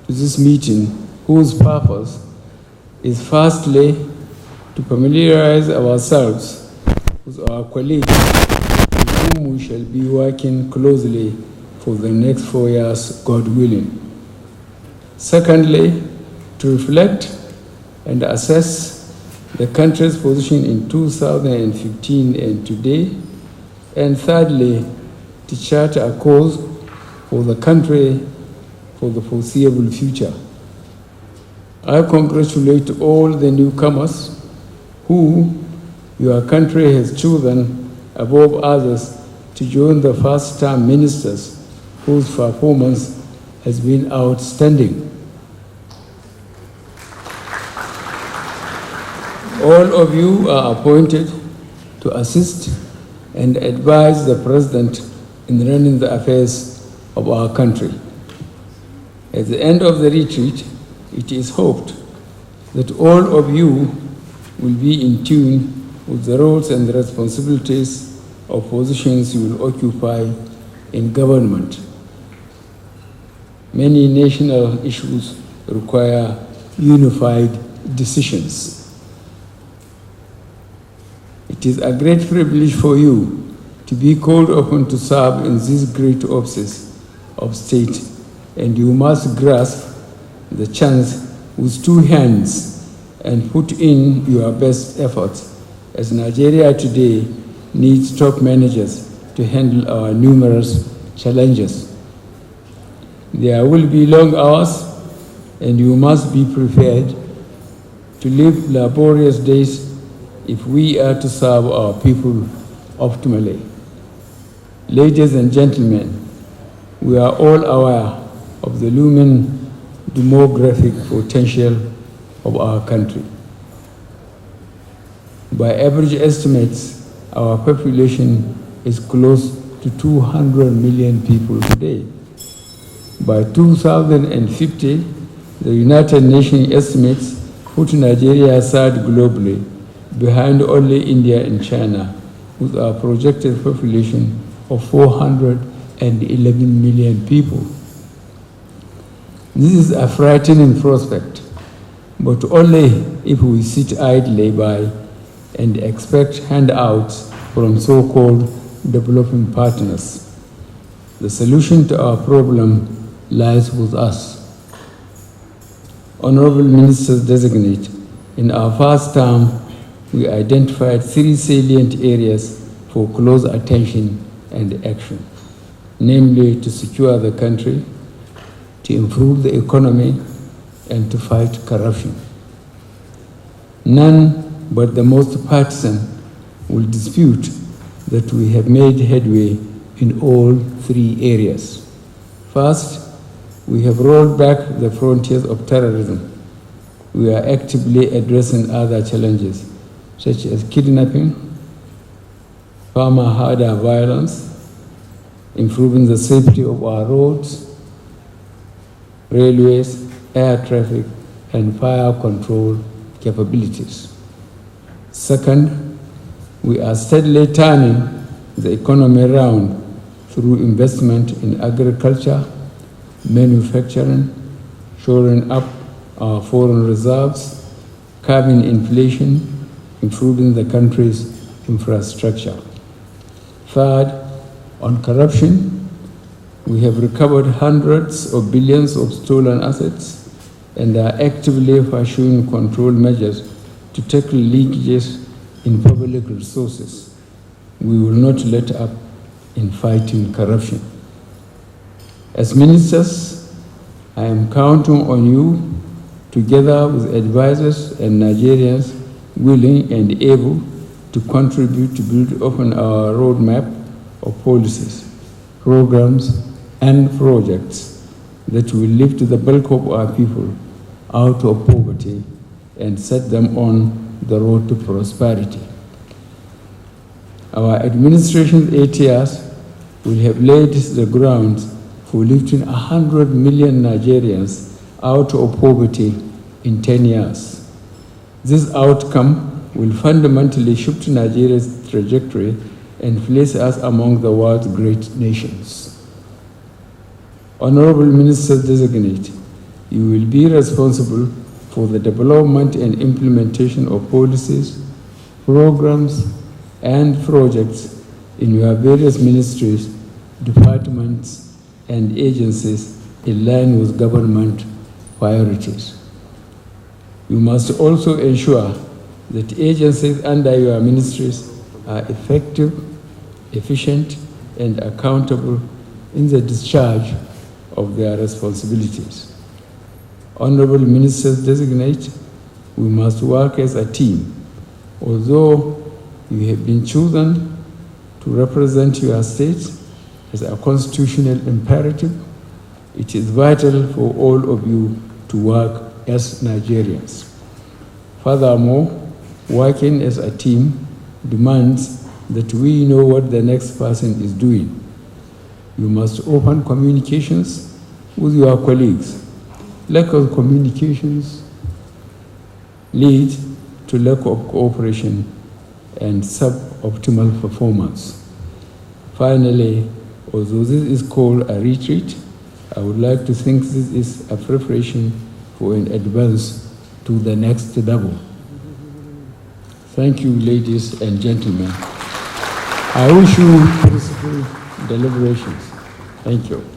to this meeting, whose purpose is firstly to familiarize ourselves with our colleagues with whom we shall be working closely for the next 4 years, God willing. Secondly, to reflect and assess the country's position in 2015 and today. And thirdly, to chart a course for the country for the foreseeable future. I congratulate all the newcomers who your country has chosen above others to join the first-time ministers whose performance has been outstanding. All of you are appointed to assist and advise the President in running the affairs of our country. At the end of the retreat, it is hoped that all of you will be in tune with the roles and the responsibilities of positions you will occupy in government. Many national issues require unified decisions. It is a great privilege for you to be called upon to serve in these great offices of state, and you must grasp the chance with two hands and put in your best efforts, as Nigeria today needs top managers to handle our numerous challenges. There will be long hours, and you must be prepared to live laborious days if we are to serve our people optimally. Ladies and gentlemen, we are all aware of the looming demographic potential of our country. By average estimates, our population is close to 200 million people today. By 2050, the United Nations estimates put Nigeria third globally, behind only India and China, with our projected population of 411 million people. This is a frightening prospect, but only if we sit idly by and expect handouts from so-called developing partners. The solution to our problem lies with us. Honorable Ministers Designate, in our first term, we identified 3 salient areas for close attention and action, namely to secure the country, to improve the economy, and to fight corruption. None but the most partisan will dispute that we have made headway in all 3 areas. First, we have rolled back the frontiers of terrorism. We are actively addressing other challenges, such as kidnapping, farmer-herder violence, improving the safety of our roads, railways, air traffic, and fire control capabilities. Second, we are steadily turning the economy around through investment in agriculture, manufacturing, shoring up our foreign reserves, curbing inflation, improving the country's infrastructure. Third, on corruption, we have recovered hundreds of billions of stolen assets and are actively pursuing control measures to tackle leakages in public resources. We will not let up in fighting corruption. As ministers, I am counting on you, together with advisors and Nigerians willing and able to contribute to build upon our roadmap of policies, programs, and projects that will lift the bulk of our people out of poverty and set them on the road to prosperity. Our administration's 8 years will have laid the ground for lifting 100 million Nigerians out of poverty in 10 years. This outcome will fundamentally shift Nigeria's trajectory and place us among the world's great nations. Honorable Minister Designate, You will be responsible for the development and implementation of policies, programs, and projects in your various ministries, departments, and agencies in line with government priorities. You must also ensure that agencies under your ministries are effective, efficient, and accountable in the discharge of their responsibilities. Honorable Ministers designate, we must work as a team. Although you have been chosen to represent your state as a constitutional imperative, it is vital for all of you to work as Nigerians. Furthermore, working as a team demands that we know what the next person is doing. You must open communications with your colleagues. Lack of communications lead to lack of cooperation and suboptimal performance. Finally, although this is called a retreat, I would like to think this is a preparation for an advance to the next level. Thank you, ladies and gentlemen. I wish you peaceful deliberations. Thank you.